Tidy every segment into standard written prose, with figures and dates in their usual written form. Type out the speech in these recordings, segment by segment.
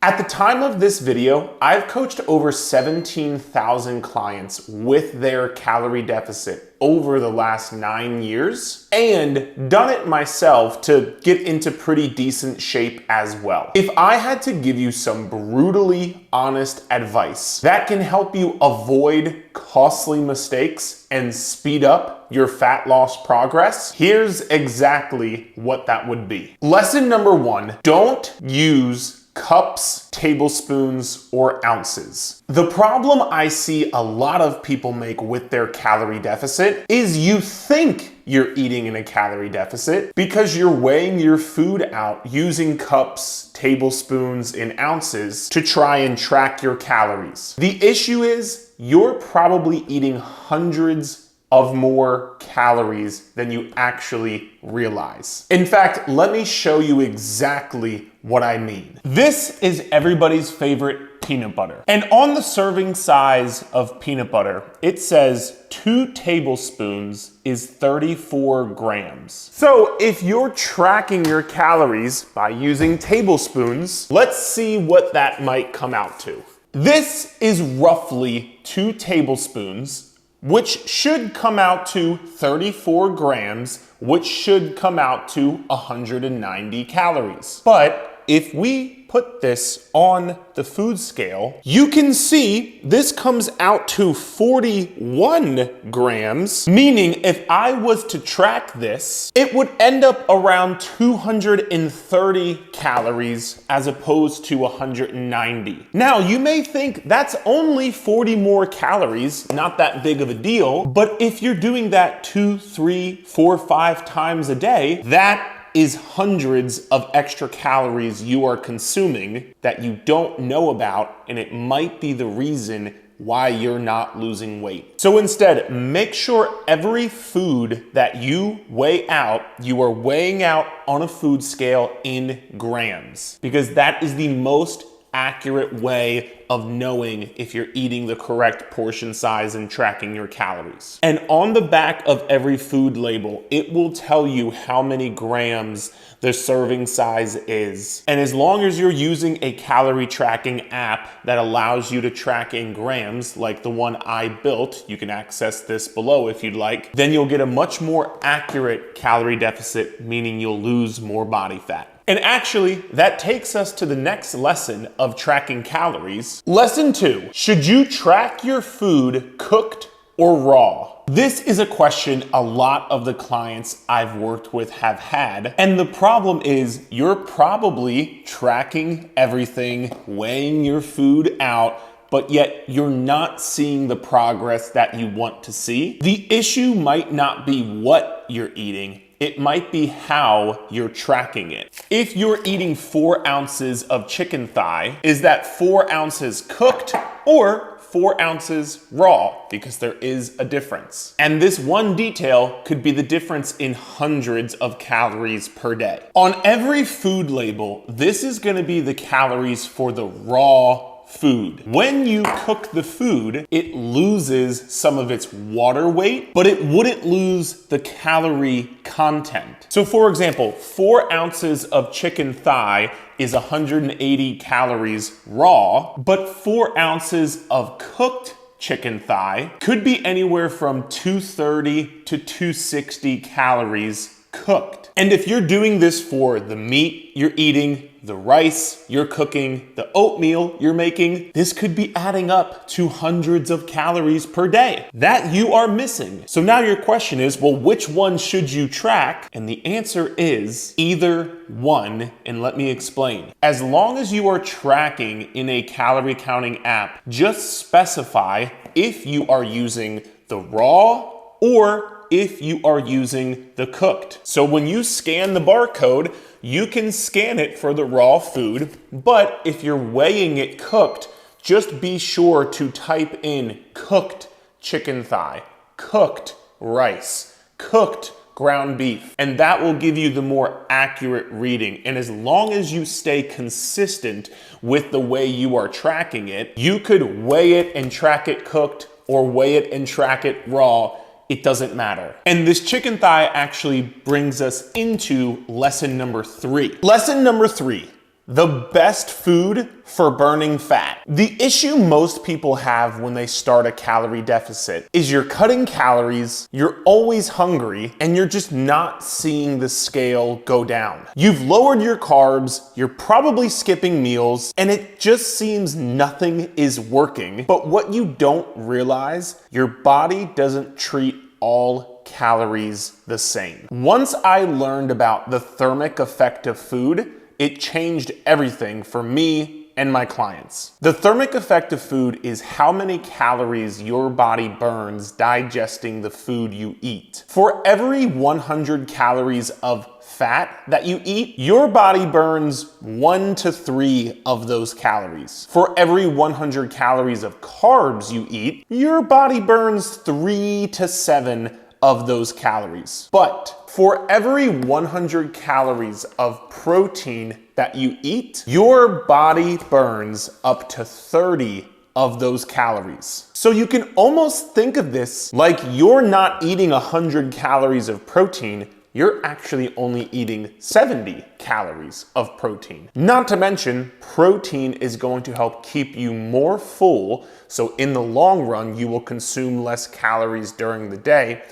At the time of this video, I've coached over 17,000 clients with their calorie deficit over the last 9 years and done it myself to get into pretty decent shape as well. If I had to give you some brutally honest advice that can help you avoid costly mistakes and speed up your fat loss progress, here's exactly what that would be. Lesson number 1, don't use cups, tablespoons, or ounces. The problem I see a lot of people make with their calorie deficit is you think you're eating in a calorie deficit because you're weighing your food out using cups, tablespoons, and ounces to try and track your calories. The issue is you're probably eating hundreds of more calories than you actually realize. In fact, let me show you exactly what I mean. This is everybody's favorite peanut butter. And on the serving size of peanut butter, it says 2 tablespoons is 34 grams. So if you're tracking your calories by using tablespoons, let's see what that might come out to. This is roughly 2 tablespoons, which should come out to 34 grams, which should come out to 190 calories. But if we put this on the food scale, you can see this comes out to 41 grams, meaning if I was to track this, it would end up around 230 calories as opposed to 190. Now, you may think that's only 40 more calories, not that big of a deal, but if you're doing that 2, 3, 4, 5 times a day, that is hundreds of extra calories you are consuming that you don't know about, and it might be the reason why you're not losing weight. So instead, make sure every food that you weigh out, you are weighing out on a food scale in grams, because that is the most accurate way of knowing if you're eating the correct portion size and tracking your calories. And on the back of every food label, it will tell you how many grams the serving size is. And as long as you're using a calorie tracking app that allows you to track in grams, like the one I built, you can access this below if you'd like, then you'll get a much more accurate calorie deficit, meaning you'll lose more body fat. And actually, that takes us to the next lesson of tracking calories. Lesson 2, should you track your food cooked or raw? This is a question a lot of the clients I've worked with have had. And the problem is you're probably tracking everything, weighing your food out, but yet you're not seeing the progress that you want to see. The issue might not be what you're eating. It might be how you're tracking it. If you're eating 4 ounces of chicken thigh, is that 4 ounces cooked or 4 ounces raw? Because there is a difference. And this one detail could be the difference in hundreds of calories per day. On every food label, this is gonna be the calories for the raw food. When you cook the food, it loses some of its water weight, but it wouldn't lose the calorie content. So for example, 4 ounces of chicken thigh is 180 calories raw, but 4 ounces of cooked chicken thigh could be anywhere from 230 to 260 calories cooked. And if you're doing this for the meat you're eating, the rice you're cooking, the oatmeal you're making, this could be adding up to hundreds of calories per day that you are missing. So now your question is, well, which one should you track? And the answer is either one, and let me explain. As long as you are tracking in a calorie counting app, just specify if you are using the raw or if you are using the cooked. So when you scan the barcode, you can scan it for the raw food, but if you're weighing it cooked, just be sure to type in cooked chicken thigh, cooked rice, cooked ground beef, and that will give you the more accurate reading. And as long as you stay consistent with the way you are tracking it, you could weigh it and track it cooked or weigh it and track it raw. It doesn't matter. And this chicken thigh actually brings us into lesson number 3. Lesson number 3, the best food for burning fat. The issue most people have when they start a calorie deficit is you're cutting calories, you're always hungry, and you're just not seeing the scale go down. You've lowered your carbs, you're probably skipping meals, and it just seems nothing is working. But what you don't realize, your body doesn't treat all calories the same. Once I learned about the thermic effect of food, it changed everything for me and my clients. The thermic effect of food is how many calories your body burns digesting the food you eat. For every 100 calories of fat that you eat, your body burns 1 to 3 of those calories. For every 100 calories of carbs you eat, your body burns 3 to 7 of those calories. But for every 100 calories of protein that you eat, your body burns up to 30 of those calories. So you can almost think of this like you're not eating 100 calories of protein, you're actually only eating 70 calories of protein. Not to mention, protein is going to help keep you more full, so in the long run, you will consume less calories during the day.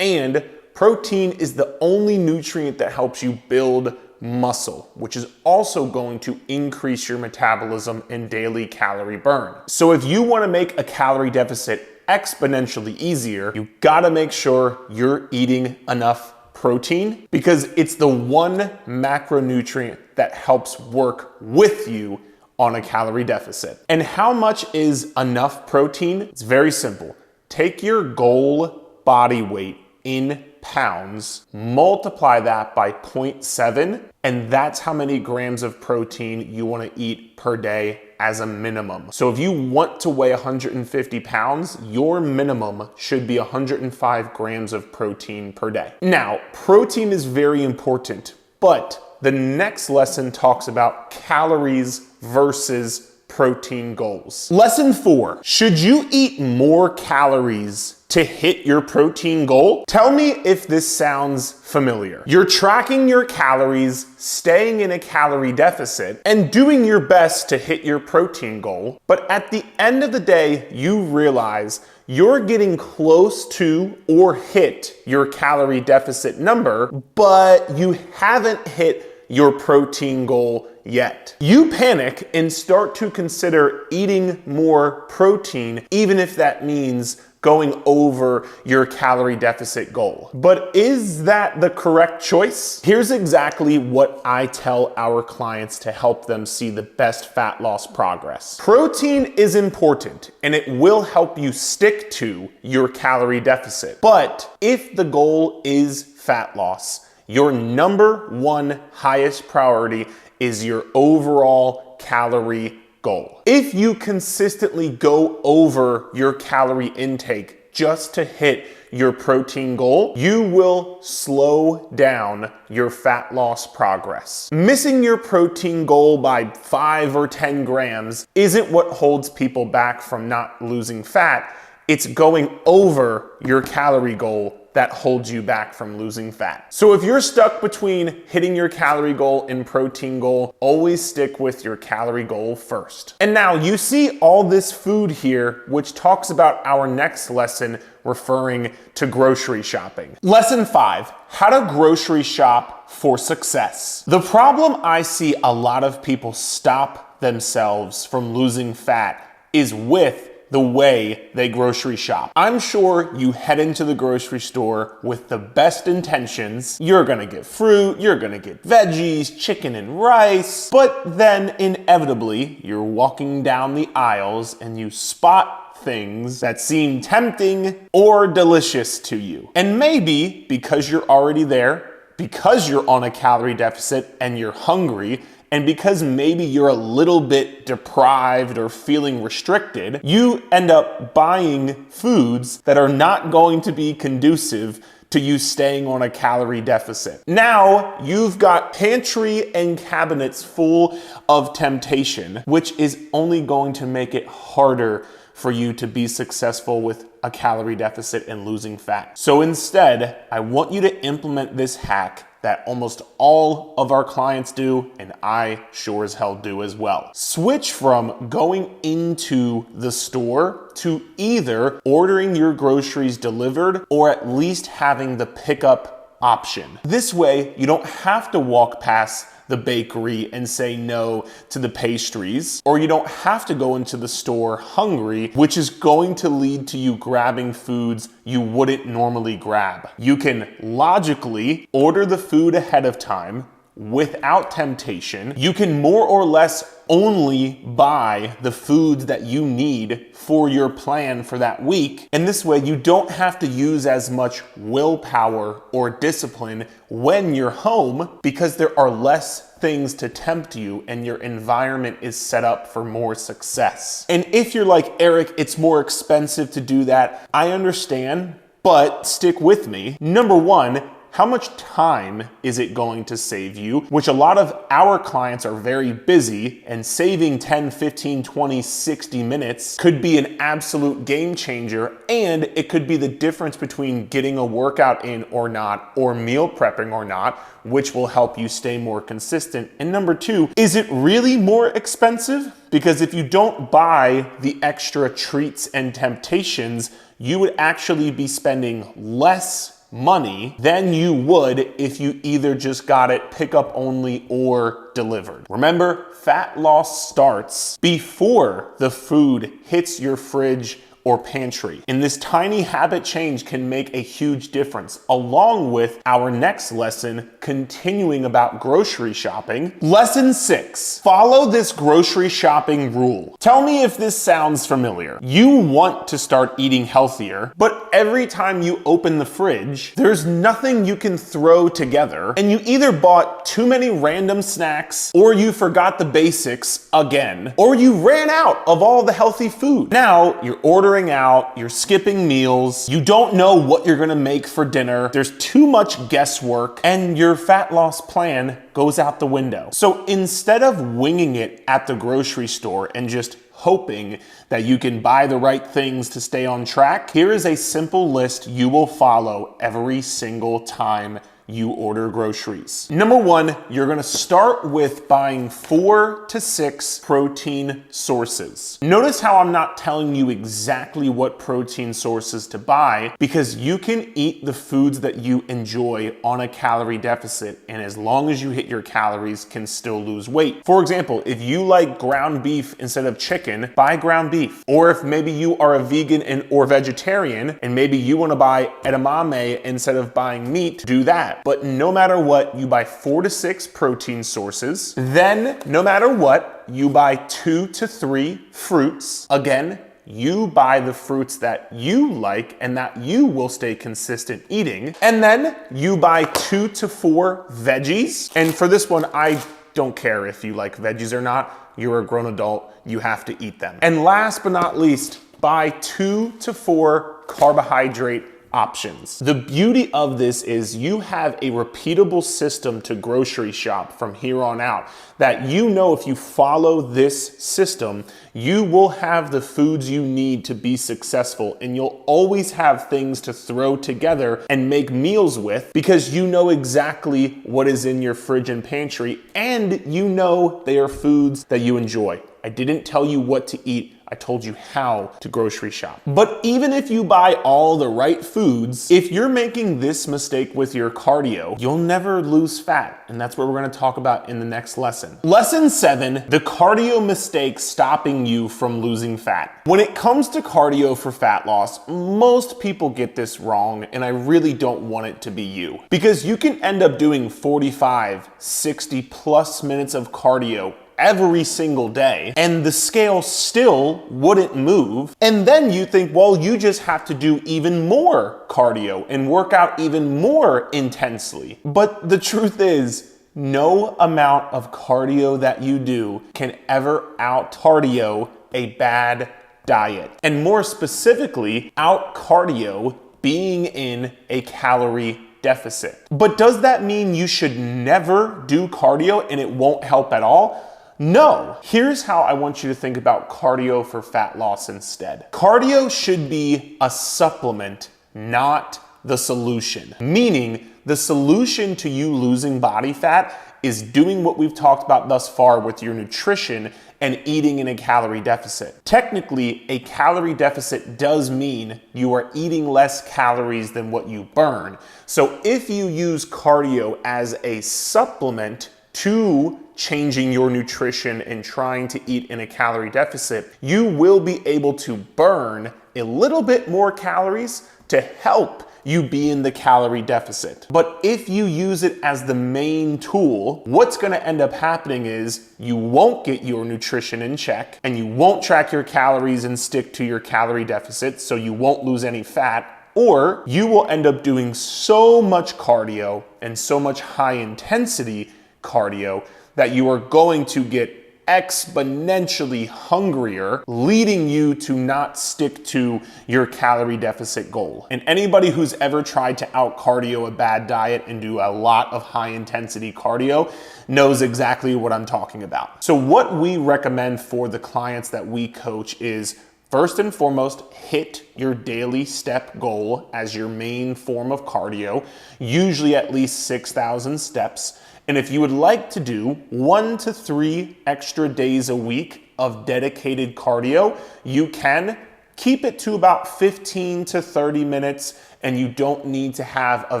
And protein is the only nutrient that helps you build muscle, which is also going to increase your metabolism and daily calorie burn. So if you want to make a calorie deficit exponentially easier, you gotta make sure you're eating enough protein, because it's the one macronutrient that helps work with you on a calorie deficit. And how much is enough protein? It's very simple. Take your goal body weight in pounds, multiply that by 0.7, and that's how many grams of protein you want to eat per day as a minimum. So if you want to weigh 150 pounds, your minimum should be 105 grams of protein per day. Now, protein is very important, but the next lesson talks about calories versus protein goals. Lesson 4, should you eat more calories to hit your protein goal? Tell me if this sounds familiar. You're tracking your calories, staying in a calorie deficit, and doing your best to hit your protein goal, but at the end of the day, you realize you're getting close to or hit your calorie deficit number, but you haven't hit your protein goal yet. You panic and start to consider eating more protein, even if that means going over your calorie deficit goal. But is that the correct choice? Here's exactly what I tell our clients to help them see the best fat loss progress. Protein is important and it will help you stick to your calorie deficit. But if the goal is fat loss, your number one highest priority is your overall calorie goal. If you consistently go over your calorie intake just to hit your protein goal, you will slow down your fat loss progress. Missing your protein goal by 5 or 10 grams isn't what holds people back from not losing fat. It's going over your calorie goal that holds you back from losing fat. So if you're stuck between hitting your calorie goal and protein goal, always stick with your calorie goal first. And now you see all this food here, which talks about our next lesson referring to grocery shopping. Lesson 5, how to grocery shop for success. The problem I see a lot of people stop themselves from losing fat is with the way they grocery shop. I'm sure you head into the grocery store with the best intentions. You're gonna get fruit, you're gonna get veggies, chicken and rice, but then inevitably you're walking down the aisles and you spot things that seem tempting or delicious to you. And maybe because you're already there, because you're on a calorie deficit and you're hungry, and because maybe you're a little bit deprived or feeling restricted, you end up buying foods that are not going to be conducive to you staying on a calorie deficit. Now you've got pantry and cabinets full of temptation, which is only going to make it harder for you to be successful with a calorie deficit and losing fat. So instead, I want you to implement this hack that almost all of our clients do, and I sure as hell do as well. Switch from going into the store to either ordering your groceries delivered or at least having the pickup option. This way, you don't have to walk past the bakery and say no to the pastries, or you don't have to go into the store hungry, which is going to lead to you grabbing foods you wouldn't normally grab. You can logically order the food ahead of time without temptation. You can more or less only buy the foods that you need for your plan for that week. And this way you don't have to use as much willpower or discipline when you're home because there are less things to tempt you and your environment is set up for more success. And if you're like, Eric, it's more expensive to do that, I understand, but stick with me. Number one, how much time is it going to save you? Which a lot of our clients are very busy, and saving 10, 15, 20, 60 minutes could be an absolute game changer, and it could be the difference between getting a workout in or not, or meal prepping or not, which will help you stay more consistent. And number two, is it really more expensive? Because if you don't buy the extra treats and temptations, you would actually be spending less money than you would if you either just got it pickup only or delivered. Remember, fat loss starts before the food hits your fridge or pantry. And this tiny habit change can make a huge difference, along with our next lesson continuing about grocery shopping. Lesson 6, follow this grocery shopping rule. Tell me if this sounds familiar. You want to start eating healthier, but every time you open the fridge, there's nothing you can throw together, and you either bought too many random snacks, or you forgot the basics again, or you ran out of all the healthy food. Now you're ordering out, you're skipping meals, you don't know what you're gonna make for dinner, there's too much guesswork, and your fat loss plan goes out the window. So instead of winging it at the grocery store and just hoping that you can buy the right things to stay on track, here is a simple list you will follow every single time you order groceries. Number one, you're gonna start with buying 4 to 6 protein sources. Notice how I'm not telling you exactly what protein sources to buy, because you can eat the foods that you enjoy on a calorie deficit, and as long as you hit your calories, can still lose weight. For example, if you like ground beef instead of chicken, buy ground beef. Or if maybe you are a vegan or vegetarian, and maybe you wanna buy edamame instead of buying meat, do that. But no matter what, you buy 4 to 6 protein sources. Then, no matter what, you buy 2 to 3 fruits. Again, you buy the fruits that you like and that you will stay consistent eating. And then you buy 2 to 4 veggies. And for this one, I don't care if you like veggies or not. You're a grown adult, you have to eat them. And last but not least, buy 2 to 4 carbohydrate options. The beauty of this is you have a repeatable system to grocery shop from here on out, that you know if you follow this system, you will have the foods you need to be successful, and you'll always have things to throw together and make meals with, because you know exactly what is in your fridge and pantry, and you know they are foods that you enjoy. I didn't tell you what to eat, I told you how to grocery shop. But even if you buy all the right foods, if you're making this mistake with your cardio, you'll never lose fat. And that's what we're gonna talk about in the next lesson. Lesson 7, the cardio mistake stopping you from losing fat. When it comes to cardio for fat loss, most people get this wrong, and I really don't want it to be you. Because you can end up doing 45, 60 plus minutes of cardio every single day, and the scale still wouldn't move. And then you think, well, you just have to do even more cardio and work out even more intensely. But the truth is, no amount of cardio that you do can ever out cardio a bad diet. And more specifically, out cardio being in a calorie deficit. But does that mean you should never do cardio and it won't help at all? No. Here's how I want you to think about cardio for fat loss instead. Cardio should be a supplement, not the solution. Meaning, The solution to you losing body fat is doing what we've talked about thus far with your nutrition and eating in a calorie deficit. Technically, a calorie deficit does mean you are eating less calories than what you burn. So if you use cardio as a supplement to changing your nutrition and trying to eat in a calorie deficit, you will be able to burn a little bit more calories to help you be in the calorie deficit. But if you use it as the main tool, what's gonna end up happening is you won't get your nutrition in check and you won't track your calories and stick to your calorie deficit, so you won't lose any fat, or you will end up doing so much cardio and so much high intensity cardio that you are going to get exponentially hungrier, leading you to not stick to your calorie deficit goal. And anybody who's ever tried to out cardio a bad diet and do a lot of high intensity cardio knows exactly what I'm talking about. So what we recommend for the clients that we coach is, first and foremost, hit your daily step goal as your main form of cardio, usually at least 6,000 steps. And if you would like to do 1 to 3 extra days a week of dedicated cardio, you can keep it to about 15 to 30 minutes, and you don't need to have a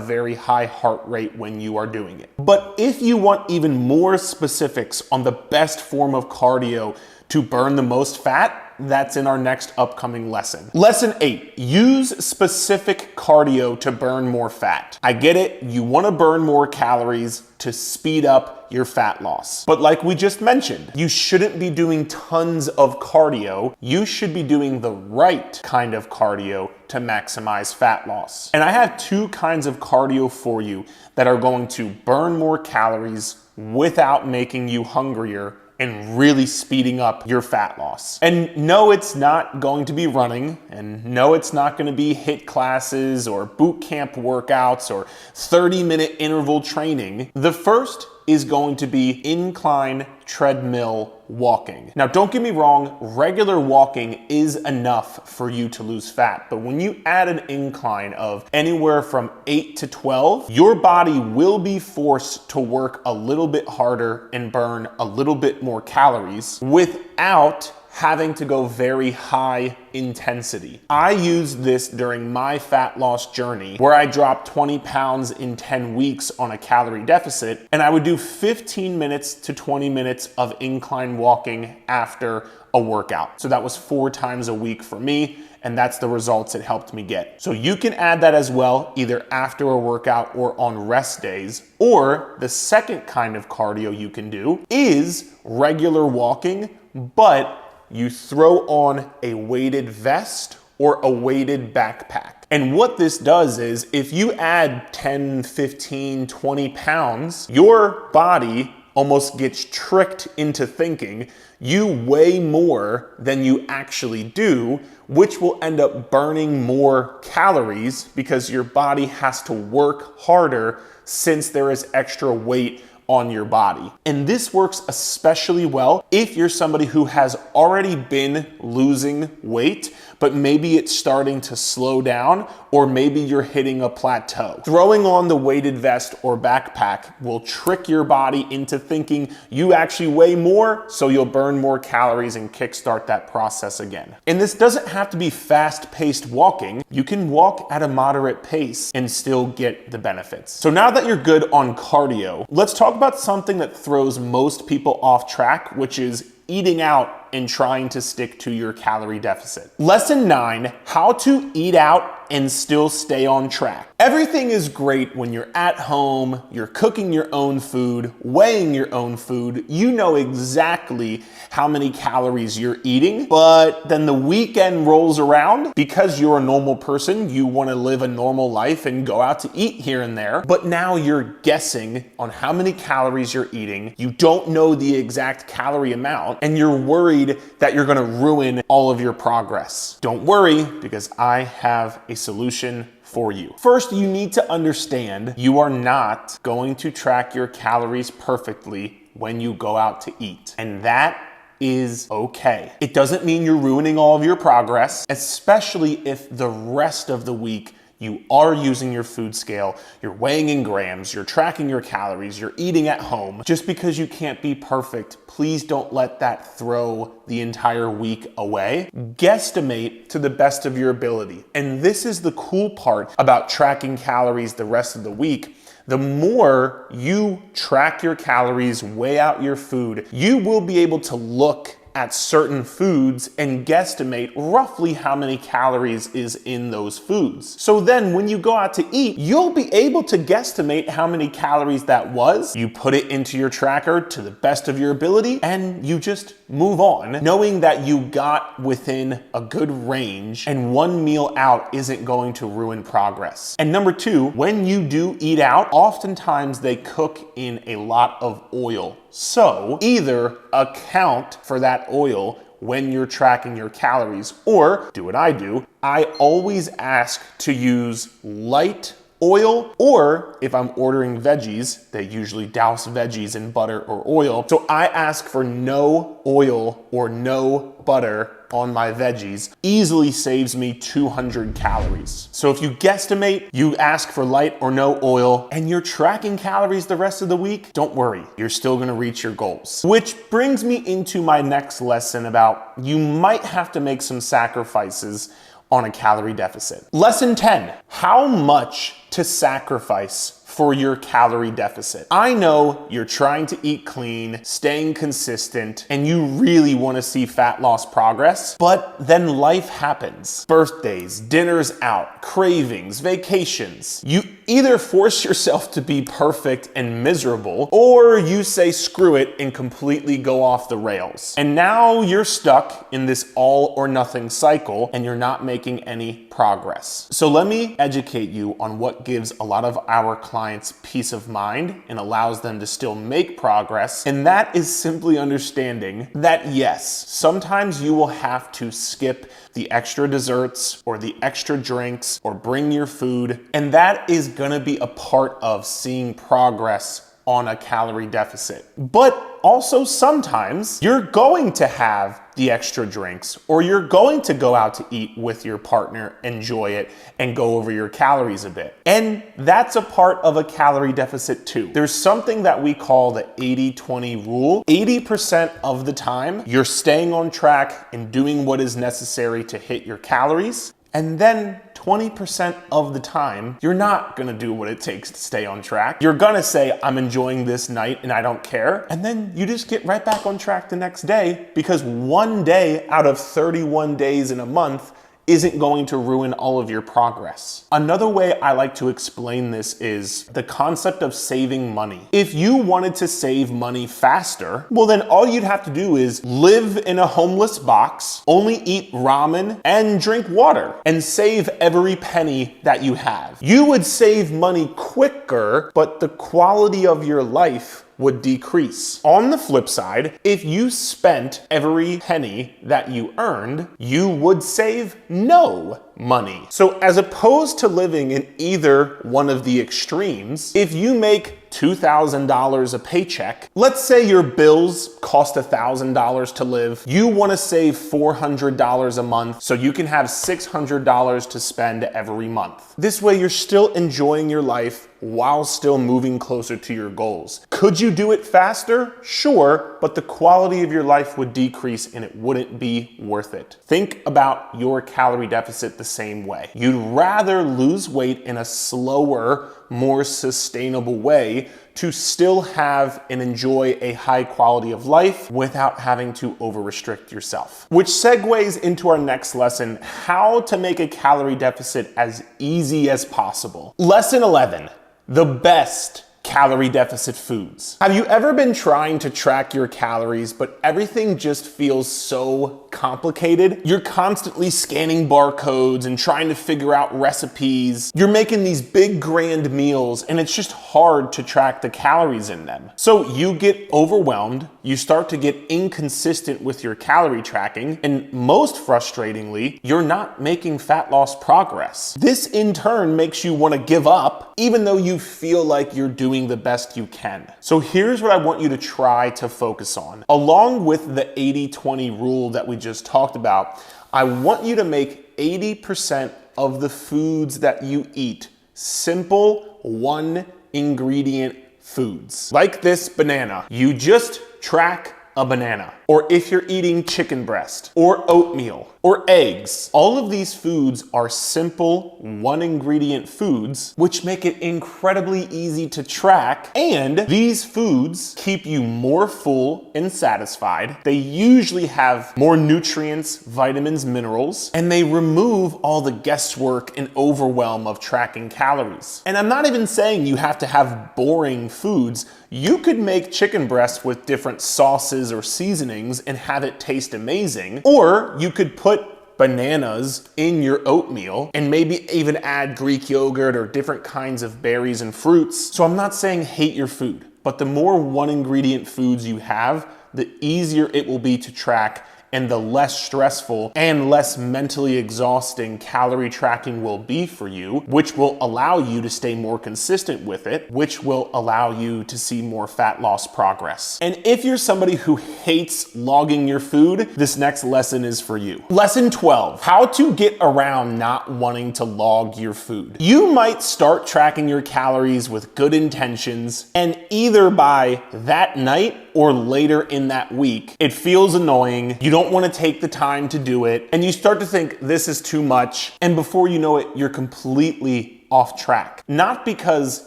very high heart rate when you are doing it. But if you want even more specifics on the best form of cardio to burn the most fat, that's in our next upcoming lesson. Lesson 8, use specific cardio to burn more fat. I get it, you wanna burn more calories to speed up your fat loss. But like we just mentioned, you shouldn't be doing tons of cardio. You should be doing the right kind of cardio to maximize fat loss. And I have 2 kinds of cardio for you that are going to burn more calories without making you hungrier and really speeding up your fat loss. And no, it's not going to be running, and no, it's not gonna be HIIT classes or boot camp workouts or 30-minute interval training. The first is going to be incline treadmill walking. Now, don't get me wrong, regular walking is enough for you to lose fat, but when you add an incline of anywhere from 8 to 12, your body will be forced to work a little bit harder and burn a little bit more calories without having to go very high intensity. I used this during my fat loss journey where I dropped 20 pounds in 10 weeks on a calorie deficit, and I would do 15 minutes to 20 minutes of incline walking after a workout. So that was 4 times a week for me, and that's the results it helped me get. So you can add that as well, either after a workout or on rest days. Or the second kind of cardio you can do is regular walking, but you throw on a weighted vest or a weighted backpack. And what this does is, if you add 10, 15, 20 pounds, your body almost gets tricked into thinking you weigh more than you actually do, which will end up burning more calories because your body has to work harder since there is extra weight on your body. And this works especially well if you're somebody who has already been losing weight, but maybe it's starting to slow down, or maybe you're hitting a plateau. Throwing on the weighted vest or backpack will trick your body into thinking you actually weigh more, so you'll burn more calories and kickstart that process again. And this doesn't have to be fast-paced walking. You can walk at a moderate pace and still get the benefits. So now that you're good on cardio, let's talk about something that throws most people off track, which is eating out and trying to stick to your calorie deficit. Lesson 9, how to eat out and still stay on track. Everything is great when you're at home, you're cooking your own food, weighing your own food, you know exactly how many calories you're eating, but then the weekend rolls around. Because you're a normal person, you want to live a normal life and go out to eat here and there, but now you're guessing on how many calories you're eating, you don't know the exact calorie amount, and you're worried that you're gonna ruin all of your progress. Don't worry, because I have a solution for you. First, you need to understand you are not going to track your calories perfectly when you go out to eat, and that is okay. It doesn't mean you're ruining all of your progress, especially if the rest of the week you are using your food scale, you're weighing in grams, you're tracking your calories, you're eating at home. Just because you can't be perfect, please don't let that throw the entire week away. Guesstimate to the best of your ability. And this is the cool part about tracking calories the rest of the week. The more you track your calories, weigh out your food, you will be able to look at certain foods and guesstimate roughly how many calories is in those foods. So then when you go out to eat, you'll be able to guesstimate how many calories that was. You put it into your tracker to the best of your ability and you just move on, knowing that you got within a good range and one meal out isn't going to ruin progress. And number two, when you do eat out, oftentimes they cook in a lot of oil. So either account for that oil when you're tracking your calories, or do what I do. I always ask to use light oil, or if I'm ordering veggies, they usually douse veggies in butter or oil. So I ask for no oil or no butter on my veggies. Easily saves me 200 calories. So if you guesstimate, you ask for light or no oil, and you're tracking calories the rest of the week, don't worry, you're still gonna reach your goals. Which brings me into my next lesson about you might have to make some sacrifices on a calorie deficit. Lesson 10, how much to sacrifice for your calorie deficit. I know you're trying to eat clean, staying consistent, and you really want to see fat loss progress, but then life happens. Birthdays, dinners out, cravings, vacations. You either force yourself to be perfect and miserable, or you say screw it and completely go off the rails. And now you're stuck in this all or nothing cycle and you're not making any progress. So let me educate you on what gives a lot of our clients peace of mind and allows them to still make progress. And that is simply understanding that yes, sometimes you will have to skip the extra desserts or the extra drinks or bring your food. And that is gonna be a part of seeing progress on a calorie deficit. But also sometimes you're going to have the extra drinks, or you're going to go out to eat with your partner, enjoy it, and go over your calories a bit. And that's a part of a calorie deficit too. There's something that we call the 80-20 rule. 80% of the time, you're staying on track and doing what is necessary to hit your calories. And then 20% of the time, you're not gonna do what it takes to stay on track. You're gonna say, I'm enjoying this night and I don't care. And then you just get right back on track the next day, because one day out of 31 days in a month isn't going to ruin all of your progress. Another way I like to explain this is the concept of saving money. If you wanted to save money faster, well then all you'd have to do is live in a homeless box, only eat ramen and drink water, and save every penny that you have. You would save money quicker, but the quality of your life would decrease. On the flip side, if you spent every penny that you earned, you would save no money. So as opposed to living in either one of the extremes, if you make $2,000 a paycheck, let's say your bills cost $1,000 to live, you want to save $400 a month so you can have $600 to spend every month. This way you're still enjoying your life while still moving closer to your goals. Could you do it faster? Sure, but the quality of your life would decrease and it wouldn't be worth it. Think about your calorie deficit the same way. You'd rather lose weight in a slower, more sustainable way to still have and enjoy a high quality of life without having to over-restrict yourself. Which segues into our next lesson, how to make a calorie deficit as easy as possible. Lesson 11, the best calorie deficit foods. Have you ever been trying to track your calories, but everything just feels so complicated? You're constantly scanning barcodes and trying to figure out recipes. You're making these big grand meals and it's just hard to track the calories in them. So you get overwhelmed, you start to get inconsistent with your calorie tracking, and most frustratingly, you're not making fat loss progress. This in turn makes you want to give up, even though you feel like you're doing the best you can. So here's what I want you to try to focus on. Along with the 80-20 rule that we just talked about, I want you to make 80% of the foods that you eat. Simple, one ingredient foods. Like this banana, you just track a banana. Or if you're eating chicken breast, or oatmeal, or eggs, all of these foods are simple, one ingredient foods, which make it incredibly easy to track. And these foods keep you more full and satisfied. They usually have more nutrients, vitamins, minerals, and they remove all the guesswork and overwhelm of tracking calories. And I'm not even saying you have to have boring foods. You could make chicken breast with different sauces or seasonings and have it taste amazing. Or you could put bananas in your oatmeal and maybe even add Greek yogurt or different kinds of berries and fruits. So I'm not saying hate your food, but the more one ingredient foods you have, the easier it will be to track and the less stressful and less mentally exhausting calorie tracking will be for you, which will allow you to stay more consistent with it, which will allow you to see more fat loss progress. And if you're somebody who hates logging your food, this next lesson is for you. Lesson 12, how to get around not wanting to log your food. You might start tracking your calories with good intentions, and either by that night or later in that week, it feels annoying. You don't want to take the time to do it, and you start to think this is too much, and before you know it, you're completely off track. Not because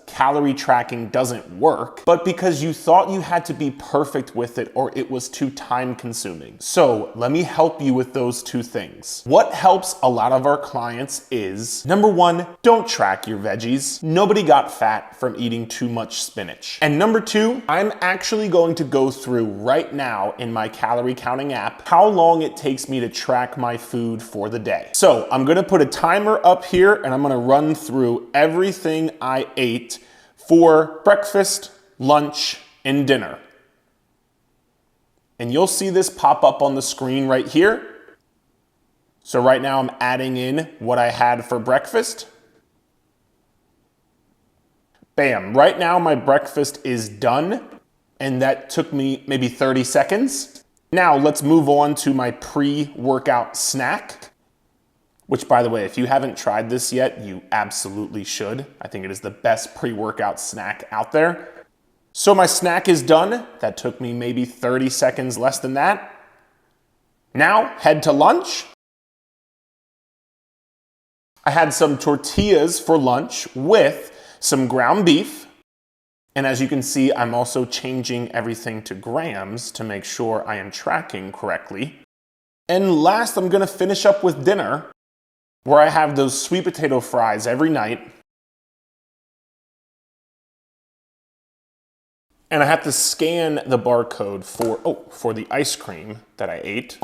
calorie tracking doesn't work, but because you thought you had to be perfect with it or it was too time consuming. So let me help you with those two things. What helps a lot of our clients is, number one, don't track your veggies. Nobody got fat from eating too much spinach. And number two, I'm actually going to go through right now in my calorie counting app how long it takes me to track my food for the day. So I'm gonna put a timer up here and I'm gonna run through everything I ate for breakfast, lunch, and dinner. And you'll see this pop up on the screen right here. So right now I'm adding in what I had for breakfast. Bam, right now my breakfast is done, and that took me maybe 30 seconds. Now let's move on to my pre-workout snack, which, by the way, if you haven't tried this yet, you absolutely should. I think it is the best pre-workout snack out there. So my snack is done. That took me maybe 30 seconds less than that. Now, head to lunch. I had some tortillas for lunch with some ground beef. And as you can see, I'm also changing everything to grams to make sure I am tracking correctly. And last, I'm gonna finish up with dinner, where I have those sweet potato fries every night. And I have to scan the barcode for the ice cream that I ate.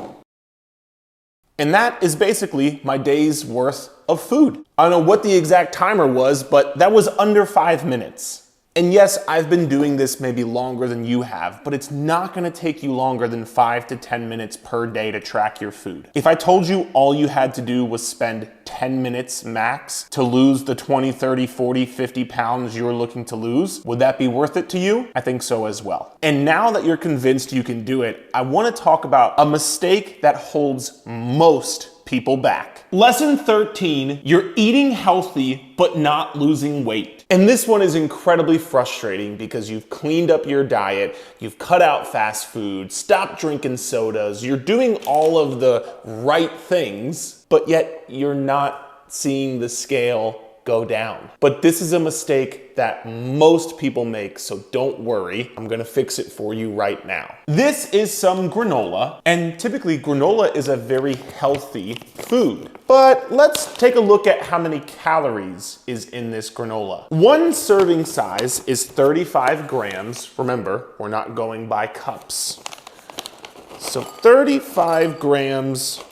And that is basically my day's worth of food. I don't know what the exact timer was, but that was under 5 minutes. And yes, I've been doing this maybe longer than you have, but it's not gonna take you longer than 5 to 10 minutes per day to track your food. If I told you all you had to do was spend 10 minutes max to lose the 20, 30, 40, 50 pounds you're looking to lose, would that be worth it to you? I think so as well. And now that you're convinced you can do it, I wanna talk about a mistake that holds most people back. Lesson 13, you're eating healthy, but not losing weight. And this one is incredibly frustrating because you've cleaned up your diet, you've cut out fast food, stopped drinking sodas, you're doing all of the right things, but yet you're not seeing the scale go down. But this is a mistake that most people make, so don't worry. I'm gonna fix it for you right now. This is some granola, and typically granola is a very healthy food. But let's take a look at how many calories is in this granola. One serving size is 35 grams. Remember, we're not going by cups. So 35 grams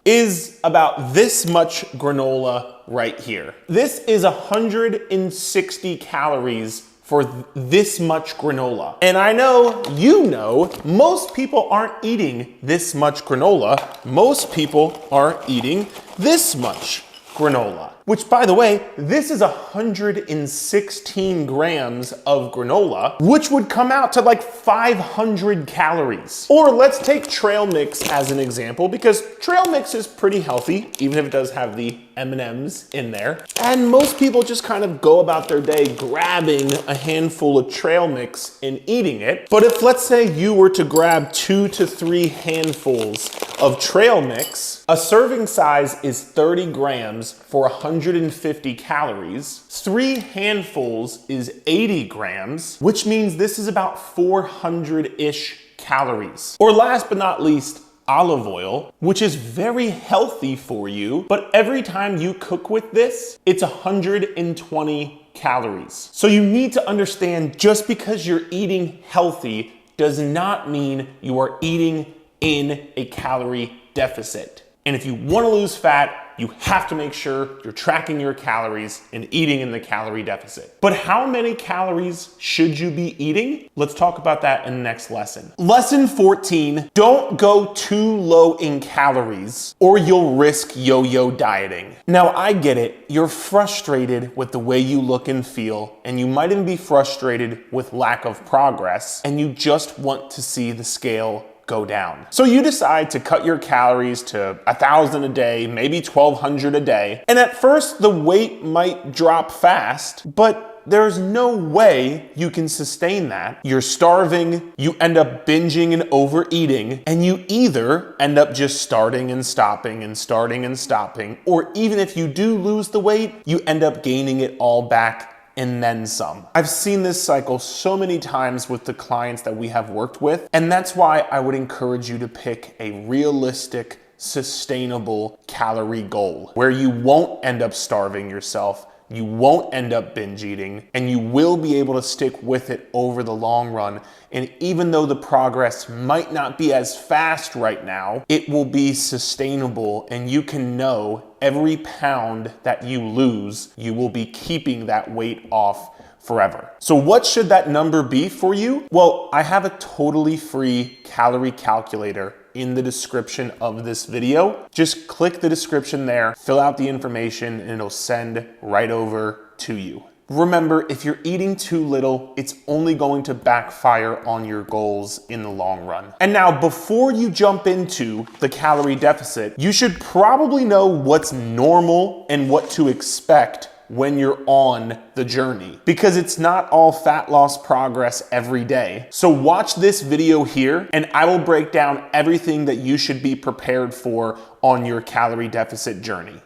is about this much granola right here. This is 160 calories for this much granola. And I know, you know, most people aren't eating this much granola. Most people are eating this much granola. which by the way, this is 116 grams of granola, which would come out to like 500 calories. Or let's take trail mix as an example, because trail mix is pretty healthy, even if it does have the M&Ms in there. And most people just kind of go about their day grabbing a handful of trail mix and eating it. But if, let's say, you were to grab 2 to 3 handfuls of trail mix, a serving size is 30 grams for 150 calories. 3 handfuls is 80 grams, which means this is about 400-ish calories. Or last but not least, olive oil, which is very healthy for you, but every time you cook with this, it's 120 calories. So you need to understand, just because you're eating healthy does not mean you are eating in a calorie deficit. And if you want to lose fat, you have to make sure you're tracking your calories and eating in the calorie deficit. But how many calories should you be eating? Let's talk about that in the next lesson. Lesson 14, don't go too low in calories or you'll risk yo-yo dieting. Now, I get it. You're frustrated with the way you look and feel, and you might even be frustrated with lack of progress, and you just want to see the scale go down. So you decide to cut your calories to 1,000 a day, maybe 1,200 a day. And at first the weight might drop fast, but there's no way you can sustain that. You're starving, you end up binging and overeating, and you either end up just starting and stopping and starting and stopping, or even if you do lose the weight, you end up gaining it all back and then some. I've seen this cycle so many times with the clients that we have worked with, and that's why I would encourage you to pick a realistic, sustainable calorie goal where you won't end up starving yourself, you won't end up binge eating, and you will be able to stick with it over the long run. And even though the progress might not be as fast right now, it will be sustainable, and you can know every pound that you lose, you will be keeping that weight off forever. So what should that number be for you? Well, I have a totally free calorie calculator in the description of this video. Just click the description there, fill out the information, and it'll send right over to you. Remember, if you're eating too little, it's only going to backfire on your goals in the long run. And now, before you jump into the calorie deficit, you should probably know what's normal and what to expect when you're on the journey, because it's not all fat loss progress every day. So watch this video here and I will break down everything that you should be prepared for on your calorie deficit journey.